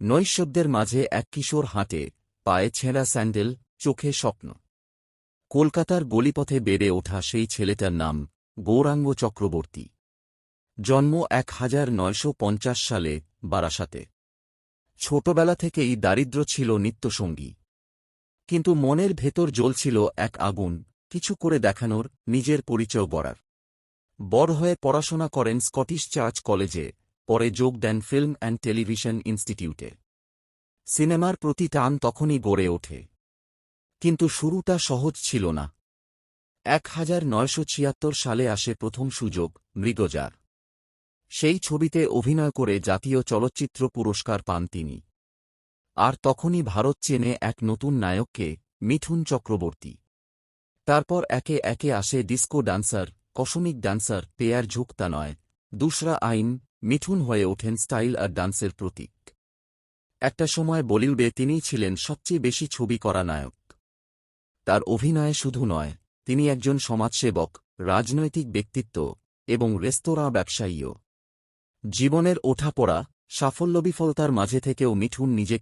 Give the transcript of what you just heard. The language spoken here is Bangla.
নৈশব্দের মাঝে এক কিশোর হাঁটে, পায়ে ছেঁড়া স্যান্ডেল, চোখে স্বপ্ন। কলকাতার গলিপথে বেড়ে ওঠা সেই ছেলেটার নাম গৌরাঙ্গ চক্রবর্তী। জন্ম 1950 সালে বারাসাতে। ছোটবেলা থেকেই দারিদ্র্য ছিল নিত্যসঙ্গী। কিন্তু মনের ভেতর জ্বলছিল এক আগুন, কিছু করে দেখানোর, নিজের পরিচয় গড়ার। বড় হয়ে পড়াশোনা করেন স্কটিশ চার্চ কলেজে, পরে যোগ দেন ফিল্ম অ্যান্ড টেলিভিশন ইনস্টিটিউটে। সিনেমার প্রতি টান তখনই গড়ে ওঠে। কিন্তু শুরুটা সহজ ছিল না। 1976 সালে আসে প্রথম সুযোগ, মৃগজার। সেই ছবিতে অভিনয় করে জাতীয় চলচ্চিত্র পুরস্কার পান তিনি। আর তখনই ভারত চেনে এক নতুন নায়ককে, মিঠুন চক্রবর্তী। তারপর একে একে আসে disco dancer, cosmic dancer, Pyaar Jhukta Nahin, দুসরা আইন। মিঠুন হয়ে ওঠেন স্টাইল আর ডান্সের প্রতীক। একটা সময় বলিউডে তিনিই ছিলেন সবচেয়ে বেশি ছবি করা নায়ক। তার অভিনয়ে শুধু নয়, তিনি একজন সমাজসেবক, রাজনৈতিক ব্যক্তিত্ব এবং রেস্তোরাঁ ব্যবসায়ীও। জীবনের ওঠাপড়া, সাফল্য বিফলতার মাঝে থেকেও মিঠুন নিজেকে